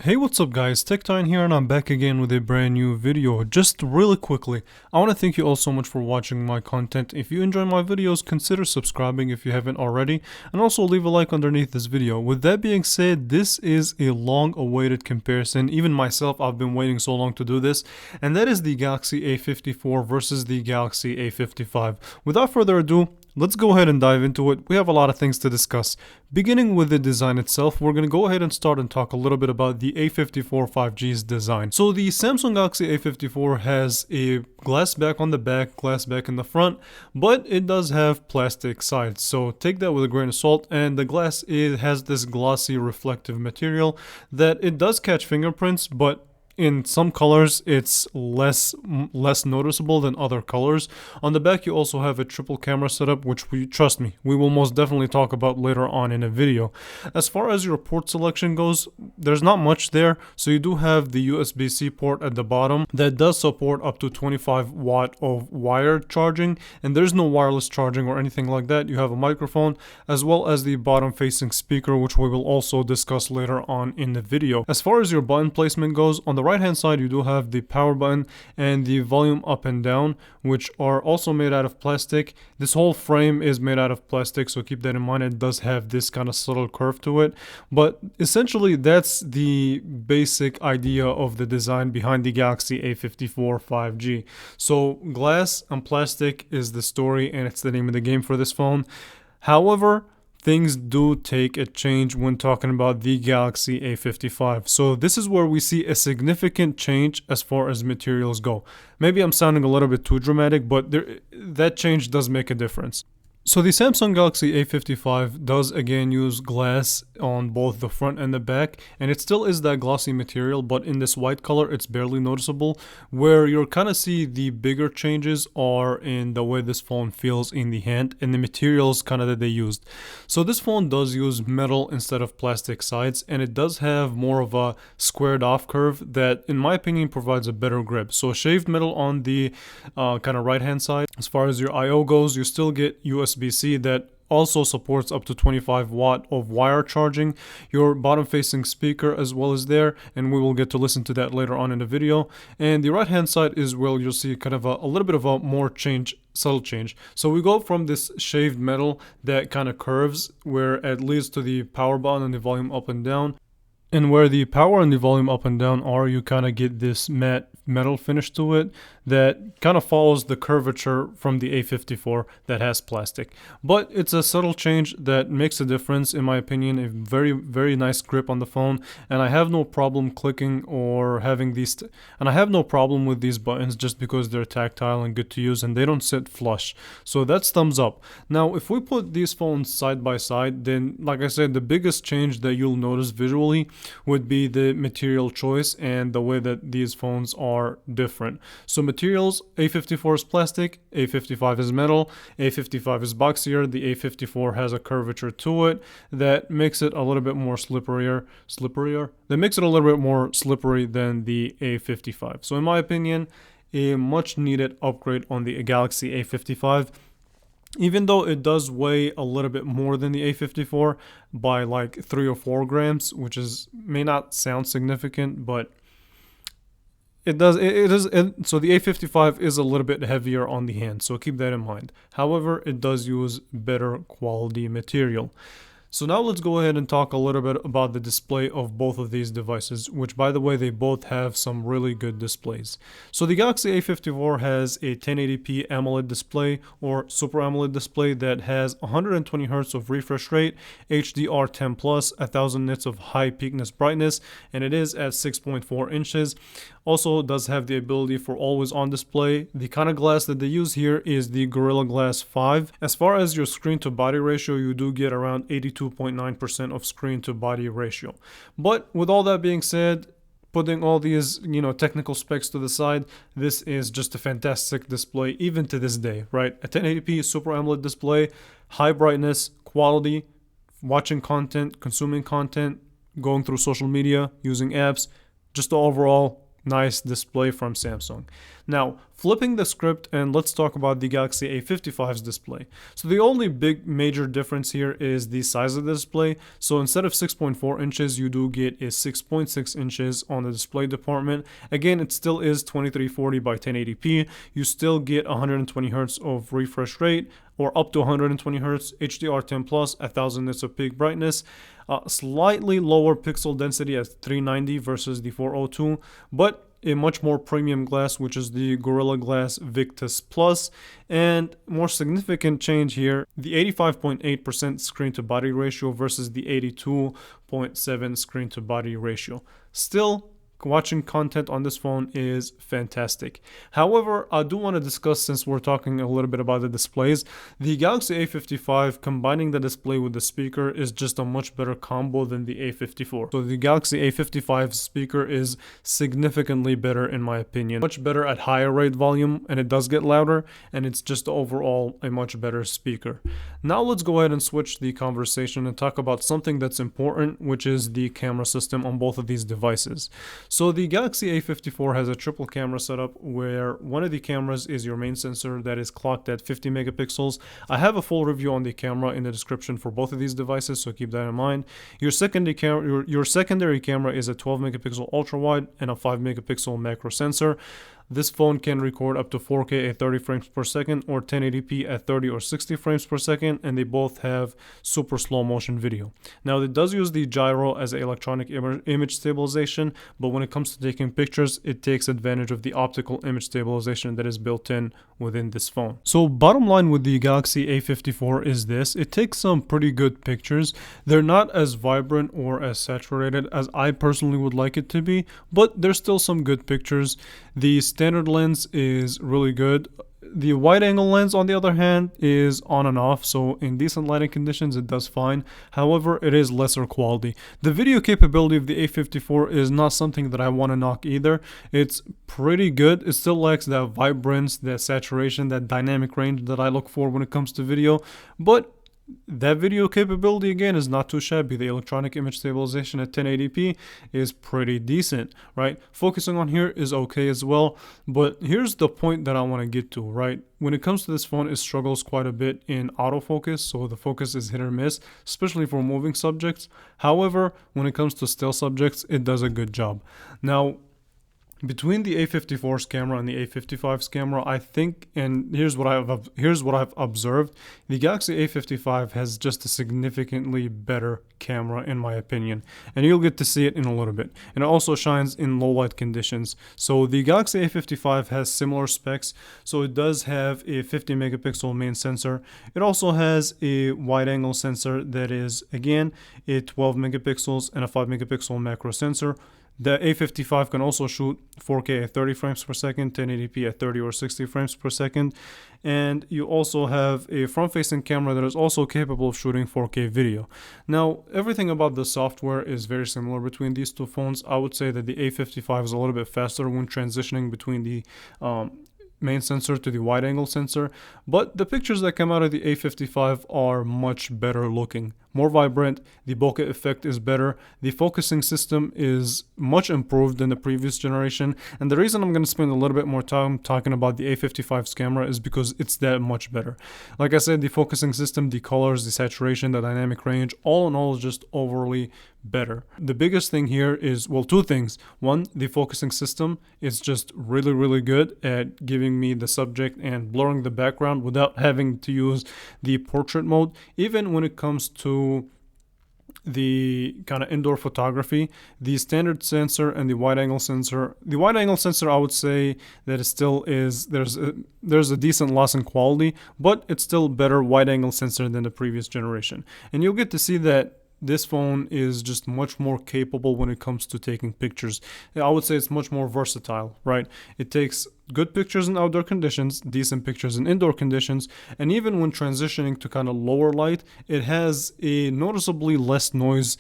Hey, what's up guys, TechTime here and I'm back again with a brand new video. Just really quickly, I want to thank you all so much for watching my content. If you enjoy my videos, consider subscribing if you haven't already, and also leave a like underneath this video. With that being said, this is a long awaited comparison. Even myself, I've been waiting so long to do this, and that is the Galaxy A54 versus the Galaxy A55. Without further ado, let's go ahead and dive into it. We have a lot of things to discuss. Beginning with the design itself, we're going to go ahead and start and talk a little bit about the A54 5G's design. So the Samsung Galaxy A54 has a glass back on the back, glass back in the front, but it does have plastic sides. So take that with a grain of salt, and the glass has this glossy reflective material that it does catch fingerprints, but in some colors it's less noticeable than other colors. On the back you also have a triple camera setup, which trust me, we will most definitely talk about later on in a video. As far as your port selection goes, there's not much there. So you do have the USB-C port at the bottom that does support up to 25 watt of wired charging, and there's no wireless charging or anything like that. You have a microphone as well as the bottom facing speaker, which we will also discuss later on in the video. As far as your button placement goes, on the right hand side you do have the power button and the volume up and down, which are also made out of plastic. This whole frame is made out of plastic, so keep that in mind. It does have this kind of subtle curve to it, but essentially that's the basic idea of the design behind the Galaxy A54 5G. So glass and plastic is the story, and it's the name of the game for this phone. However, things do take a change when talking about the Galaxy A55. So this is where we see a significant change as far as materials go. Maybe I'm sounding a little bit too dramatic, but that change does make a difference. So the Samsung Galaxy A55 does again use glass on both the front and the back, and it still is that glossy material, but in this white color it's barely noticeable. Where you'll kind of see the bigger changes are in the way this phone feels in the hand and the materials kind of that they used. So this phone does use metal instead of plastic sides, and it does have more of a squared off curve that in my opinion provides a better grip. So shaved metal on the kind of right hand side. As far as your I/O goes, you still get USB-C that also supports up to 25 watt of wire charging. Your bottom facing speaker as well as there, and we will get to listen to that later on in the video. And the right hand side is where you'll see kind of a little bit of a more subtle change. So we go from this shaved metal that kind of curves where it leads to the power button and the volume up and down. And where the power and the volume up and down are, you kind of get this matte metal finish to it that kind of follows the curvature from the A54 that has plastic. But it's a subtle change that makes a difference, in my opinion. A very, very nice grip on the phone, and I have no problem clicking or having these and I have no problem with these buttons just because they're tactile and good to use and they don't sit flush. So that's thumbs up. Now if we put these phones side by side, then like I said, the biggest change that you'll notice visually would be the material choice and the way that these phones are different. So materials, A54 is plastic, A55 is metal, A55 is boxier, the A54 has a curvature to it that makes it a little bit more slippery than the A55. So in my opinion, a much needed upgrade on the Galaxy A55. Even though it does weigh a little bit more than the A54 by like 3 or 4 grams, which may not sound significant, but it does. So the A55 is a little bit heavier on the hand, so keep that in mind. However, it does use better quality material. So now let's go ahead and talk a little bit about the display of both of these devices, which by the way, they both have some really good displays. So the Galaxy A54 has a 1080p AMOLED display or Super AMOLED display that has 120 Hz of refresh rate, HDR10+, 1000 nits of high peakness brightness, and it is at 6.4 inches. Also does have the ability for always on display. The kind of glass that they use here is the Gorilla Glass 5. As far as your screen to body ratio, you do get around 82.9% of screen to body ratio. But with all that being said, putting all these, technical specs to the side, this is just a fantastic display even to this day, right? A 1080p Super AMOLED display, high brightness, quality, watching content, consuming content, going through social media, using apps, just the overall nice display from Samsung. Now, flipping the script, and let's talk about the Galaxy A55's display. So the only big major difference here is the size of the display. So instead of 6.4 inches, you do get a 6.6 inches on the display department. Again, it still is 2340 by 1080p. You still get 120 Hz of refresh rate, or up to 120 Hz, HDR10+, 1000 nits of peak brightness, slightly lower pixel density at 390 versus the 402, but a much more premium glass, which is the Gorilla Glass Victus Plus. And more significant change here, the 85.8% screen to body ratio versus the 82.7 screen to body ratio. Still, watching content on this phone is fantastic. However, I do want to discuss, since we're talking a little bit about the displays, the Galaxy A55 combining the display with the speaker is just a much better combo than the A54. So the Galaxy A55 speaker is significantly better in my opinion. Much better at higher rate volume, and it does get louder, and it's just overall a much better speaker. Now let's go ahead and switch the conversation and talk about something that's important, which is the camera system on both of these devices. So the Galaxy A54 has a triple camera setup where one of the cameras is your main sensor that is clocked at 50 megapixels. I have a full review on the camera in the description for both of these devices, so keep that in mind. Your secondary camera is a 12 megapixel ultra wide and a 5 megapixel macro sensor. This phone can record up to 4K at 30 frames per second or 1080p at 30 or 60 frames per second, and they both have super slow motion video. Now, it does use the gyro as an electronic image stabilization, but when it comes to taking pictures, it takes advantage of the optical image stabilization that is built in within this phone. So bottom line with the Galaxy A54 is this: it takes some pretty good pictures. They're not as vibrant or as saturated as I personally would like it to be, but there's still some good pictures. The standard lens is really good. The wide angle lens, on the other hand, is on and off, so in decent lighting conditions it does fine. However, it is lesser quality. The video capability of the A54 is not something that I want to knock either. It's pretty good. It still lacks that vibrance, that saturation, that dynamic range that I look for when it comes to video, but that video capability again is not too shabby. The electronic image stabilization at 1080p is pretty decent, right? Focusing on here is okay as well, but here's the point that I want to get to, right? When it comes to this phone, it struggles quite a bit in autofocus, so the focus is hit or miss, especially for moving subjects. However, when it comes to still subjects, it does a good job. Now, between the A54's camera and the A55's camera, I think, and here's what I've observed, the Galaxy A55 has just a significantly better camera in my opinion, and you'll get to see it in a little bit. And it also shines in low light conditions. So the Galaxy A55 has similar specs. So it does have a 50 megapixel main sensor. It also has a wide angle sensor that is again a 12 megapixels and a 5 megapixel macro sensor. The A55 can also shoot 4K at 30 frames per second, 1080p at 30 or 60 frames per second, and you also have a front-facing camera that is also capable of shooting 4K video. Now, everything about the software is very similar between these two phones. I would say that the A55 is a little bit faster when transitioning between the main sensor to the wide angle sensor, but the pictures that come out of the A55 are much better looking, more vibrant. The bokeh effect is better. The focusing system is much improved than the previous generation, and the reason I'm going to spend a little bit more time talking about the A55's camera is because it's that much better. Like I said, the focusing system, the colors, the saturation, the dynamic range, all in all is just overly better. The biggest thing here is, well, two things. One, the focusing system is just really good at giving me the subject and blurring the background without having to use the portrait mode. Even when it comes to the kind of indoor photography, the standard sensor and the wide angle sensor, I would say that it still is, there's a decent loss in quality, but it's still better wide angle sensor than the previous generation. And you'll get to see that this phone is just much more capable when it comes to taking pictures. I would say it's much more versatile, right? It takes good pictures in outdoor conditions, decent pictures in indoor conditions, and even when transitioning to kind of lower light, it has a noticeably less noise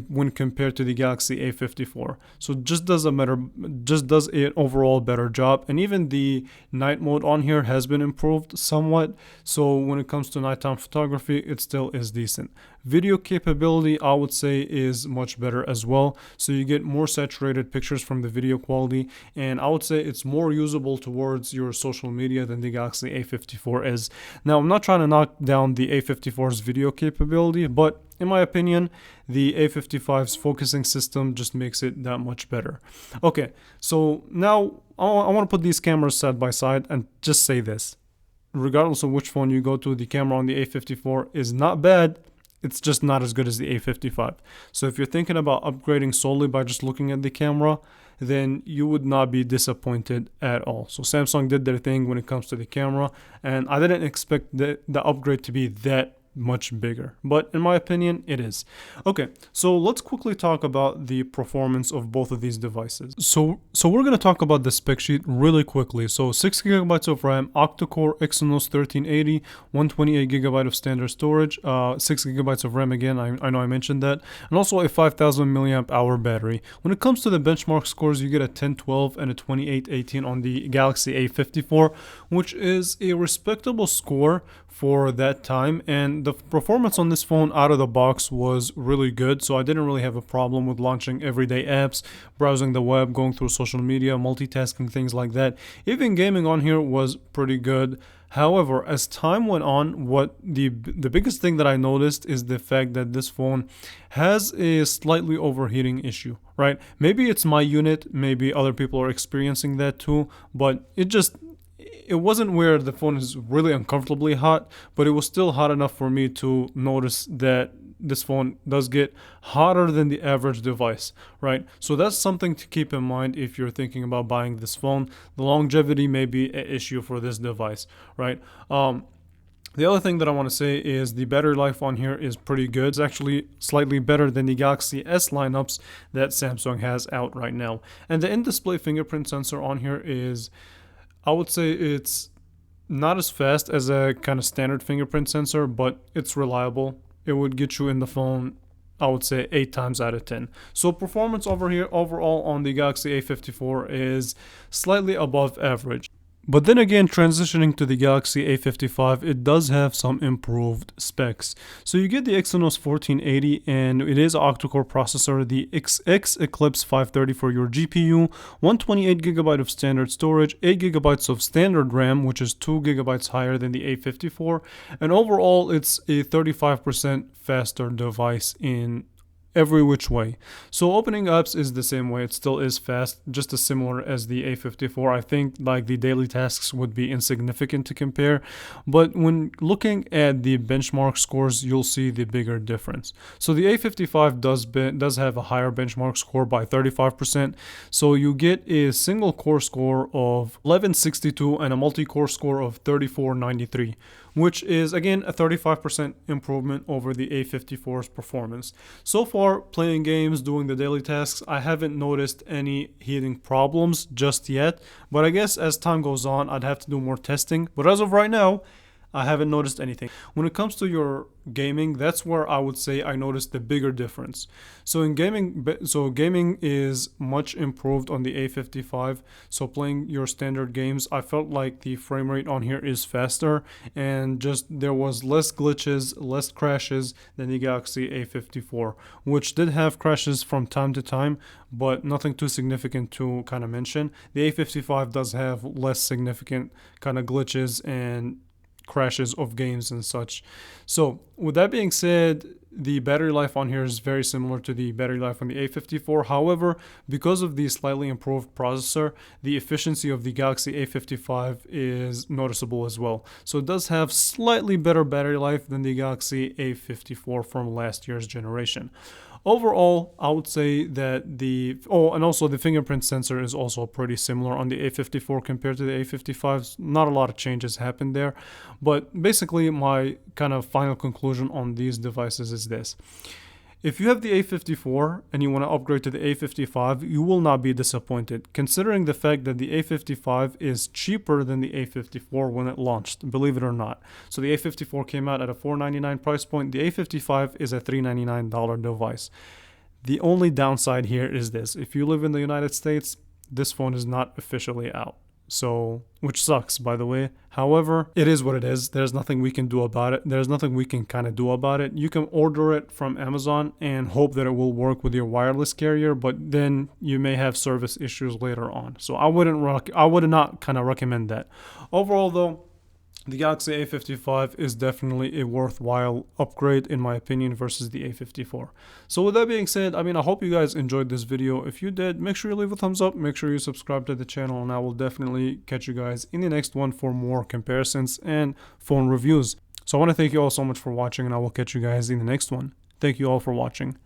when compared to the Galaxy A54. So just does an overall better job. And even the night mode on here has been improved somewhat. So when it comes to nighttime photography, it still is decent. Video capability, I would say, is much better as well. So you get more saturated pictures from the video quality, and I would say it's more usable towards your social media than the Galaxy A54 is. Now, I'm not trying to knock down the A54's video capability, but in my opinion, the A55's focusing system just makes it that much better. Okay, so now I want to put these cameras side by side and just say this. Regardless of which phone you go to, the camera on the A54 is not bad. It's just not as good as the A55. So if you're thinking about upgrading solely by just looking at the camera, then you would not be disappointed at all. So Samsung did their thing when it comes to the camera, and I didn't expect the upgrade to be that much bigger, but in my opinion it is. Okay, so let's quickly talk about the performance of both of these devices. So we're going to talk about the spec sheet really quickly. So 6 gigabytes of RAM, octa-core Exynos 1380, 128 gigabyte of standard storage, 6 gigabytes of RAM again, I know I mentioned that, and also a 5000 milliamp hour battery. When it comes to the benchmark scores, you get a 1012 and a 2818 on the Galaxy A54, which is a respectable score for that time, and the performance on this phone out of the box was really good. So I didn't really have a problem with launching everyday apps, browsing the web, going through social media, multitasking, things like that. Even gaming on here was pretty good. However, as time went on, what the biggest thing that I noticed is the fact that this phone has a slightly overheating issue, right? Maybe it's my unit, maybe other people are experiencing that too, but it wasn't where the phone is really uncomfortably hot, but it was still hot enough for me to notice that this phone does get hotter than the average device, right? So that's something to keep in mind if you're thinking about buying this phone. The longevity may be an issue for this device, right? The other thing that I want to say is the battery life on here is pretty good. It's actually slightly better than the Galaxy S lineups that Samsung has out right now. And the in-display fingerprint sensor on here is, I would say it's not as fast as a kind of standard fingerprint sensor, but it's reliable. It would get you in the phone, I would say, 8 times out of 10. So performance over here overall on the Galaxy A54 is slightly above average. But then again, transitioning to the Galaxy A55, it does have some improved specs. So you get the Exynos 1480, and it is an octa-core processor, the X Eclipse 530 for your GPU, 128 gigabyte of standard storage, 8 gigabytes of standard RAM, which is 2 gigabytes higher than the A54, and overall it's a 35% faster device in every which way. So opening apps is the same way. It still is fast, just as similar as the A54. I think like the daily tasks would be insignificant to compare, but when looking at the benchmark scores, you'll see the bigger difference. So the A55 does have a higher benchmark score by 35%. So you get a single core score of 1162 and a multi-core score of 3493, which is again a 35% improvement over the A54's performance. So far, playing games, doing the daily tasks, I haven't noticed any heating problems just yet, but I guess as time goes on, I'd have to do more testing. But as of right now, I haven't noticed anything. When it comes to your gaming, that's where I would say I noticed the bigger difference. So in gaming is much improved on the A55. So playing your standard games, I felt like the frame rate on here is faster, and just there was less glitches, less crashes than the Galaxy A54, which did have crashes from time to time, but nothing too significant to kind of mention. The A55 does have less significant kind of glitches and crashes of games and such. So with that being said, the battery life on here is very similar to the battery life on the A54. However, because of the slightly improved processor, the efficiency of the Galaxy A55 is noticeable as well. So it does have slightly better battery life than the Galaxy A54 from last year's generation. Overall, I would say that and also the fingerprint sensor is also pretty similar on the A54 compared to the A55. Not a lot of changes happened there, but basically my kind of final conclusion on these devices is this. If you have the A54 and you want to upgrade to the A55, you will not be disappointed, considering the fact that the A55 is cheaper than the A54 when it launched, believe it or not. So the A54 came out at a $499 price point. The A55 is a $399 device. The only downside here is this: if you live in the United States, this phone is not officially out. So, which sucks, by the way. However, it is what it is. There's nothing we can do about it. There's nothing we can kind of do about it. You can order it from Amazon and hope that it will work with your wireless carrier, but then you may have service issues later on. So I would not kind of recommend that. Overall, though, the Galaxy A55 is definitely a worthwhile upgrade in my opinion versus the A54. So with that being said, I hope you guys enjoyed this video. If you did, make sure you leave a thumbs up, make sure you subscribe to the channel, and I will definitely catch you guys in the next one for more comparisons and phone reviews. So I want to thank you all so much for watching, and I will catch you guys in the next one. Thank you all for watching.